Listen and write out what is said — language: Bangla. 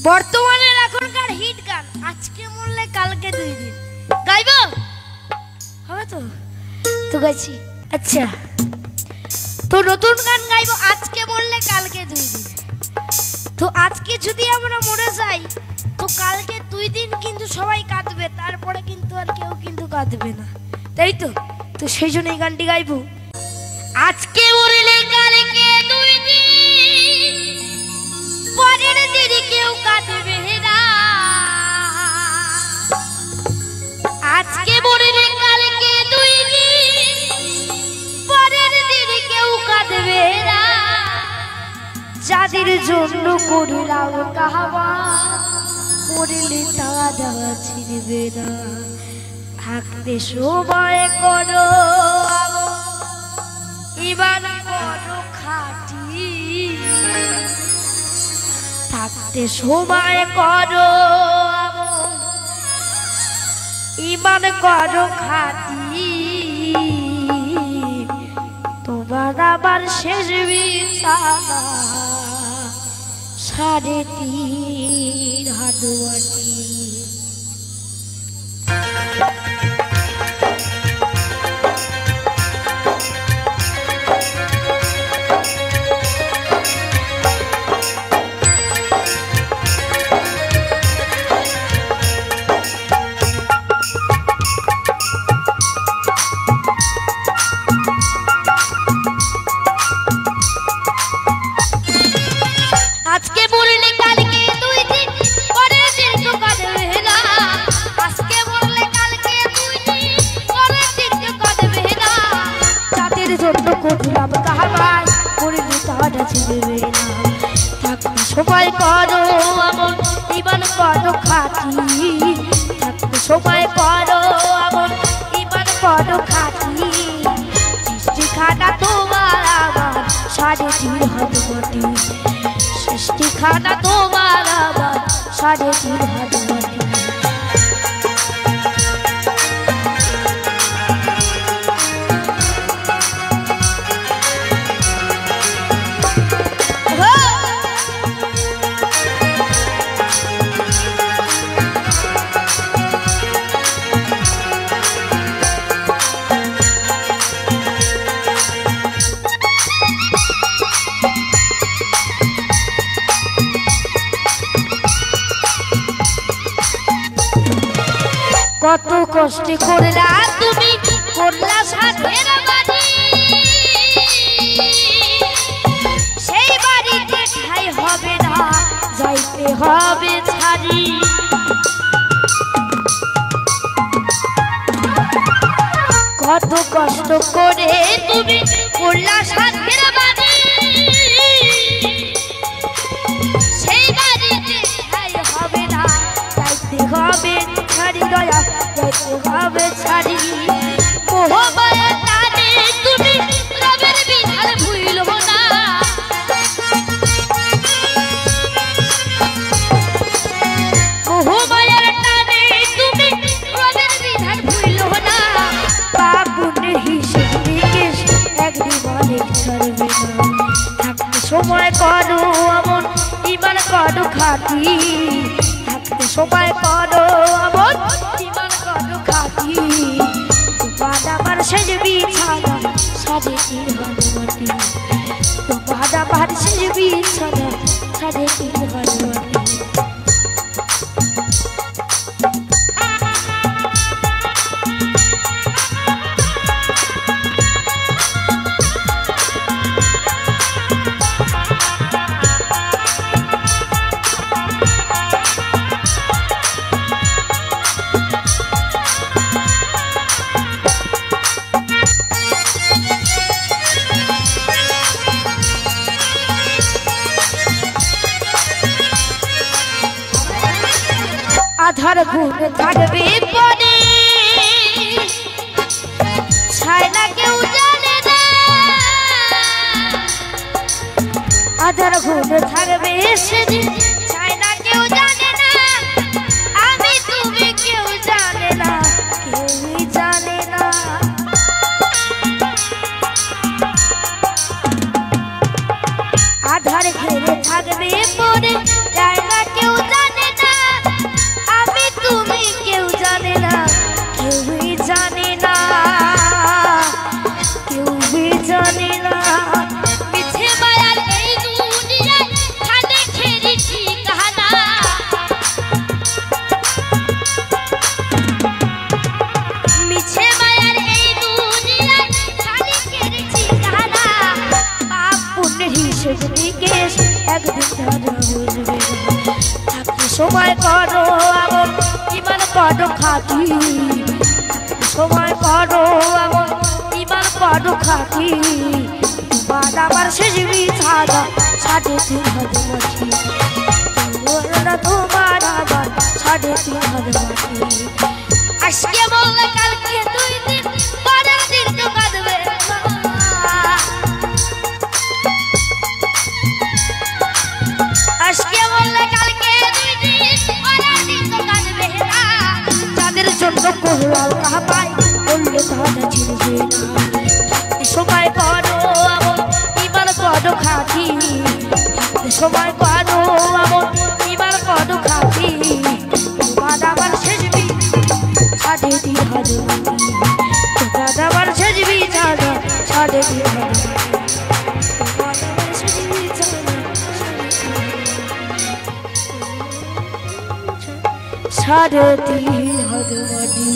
বর্তমানের এখনকার হিট গান আজকে মরলে কালকে 2 দিন গাইবো হবে তো তো গাইছি আচ্ছা তো নতুন গান গাইবো আজকে মরলে কালকে 2 দিন তো আজকে যদি আমরা মরে যাই তো কালকে 2 দিন কিন্তু সবাই কাঁদবে তারপরে কিন্তু আর কেউ কিন্তু কাঁদবে না তাই তো তো সেই জন্য এই গানটি গাইবো আজকে মরলে কালকে 2 দিন পরের দিন কেউ কাঁদবে না আজকে মরলে কালকে 2 দিন পরের দিন কেউ কাঁদবে না যাদের জন্য করলাম কাহাবা মরলে তারা ছিড়বে না থাকতে সময় করো ইমান করো খাঁটি থাকতে সময় করো ইমান করো খাঁটি তোমার আমার শেষ বিছানা 3.5 হাত মাটি আজকে মরলে কালকে 2 দিন পরের দিন কেউ কাঁদবে না আজকে মরলে কালকে 2 দিন পরের দিন কেউ কাঁদবে না যাদের জন্য করলাম কাহাবাই মরলে তারা ছিড়বে না থাকতে সময় করো আমন ইমান করো খাঁটি থাকতে সময় করো আমন ইমান করো খাঁটি সৃষ্টিখানা তোমার আমার 3.5 হাত মাটি সৃষ্টিখানা তোমার আমার 3.5 হাত মাটি কত কষ্ট করলা তুমি করলা সাথের বাড়ি সেই বাড়িতে ঠাই হবে না যাইতে হবে ছাড়ি কত কষ্ট করে তুমি করলা সাথের বাড়ি সেই বাড়িতে ঠাই হবে না যাইতে হবে ছাড়ি দয়া যাইতে হবে ছাড়ি মোহমায়া টানে তুমি রবের বিধান ভুইলো না মোহমায়ার টানে তুমি রবের বিধান ভুইলো না পাপ পুণ্যের হিসেব নিকেশ একদিন অনেক ছাড়বে না থাকতে সময় করো আমন ইমান করো খাঁটি থাকতে সময় করো আমন ইমান করো খাঁটি তোমার আমার শেষ বিছানা 3.5 হাত মাটি তোমার আমার শেষ বিছানা 3.5 হাত মাটি আধার গুণ থাকবে পরে ছায়না কেউ জানে না আধার গুণ থাকবে সেদিন ছায়না কেউ জানে না আমি তুমি কেউ জানে না কেউই জানে না আধার ঘিরে থাকবে পরে ছায়না কেউ সময় করো এমন ইমান করো খাঁটি সময় করো এমন ইমান করো খাঁটি তোমার আমার শেষ বিছানা 3.5 হাত মাটি তোমার আমার 3.5 হাত মাটি আজকে বললে কালকে 2 দিন পরের দিন তো কাঁদবে আজকে বললে কালকে 2 দিন পরের দিন তো কাঁদবে না যাদের জন্য কোহরাল কাহাবাই বললে তাহলে ছিড়বে না সময় করো এমন ইমান করো খাঁটি সময় করো এমন ইমান করো খাঁটি তোমার আমার শেষ বিছানা 3.5 হাত মাটি তোমার আমার শেষ বিছানা 3.5 হাত মাটি 3.5 হাত মাটি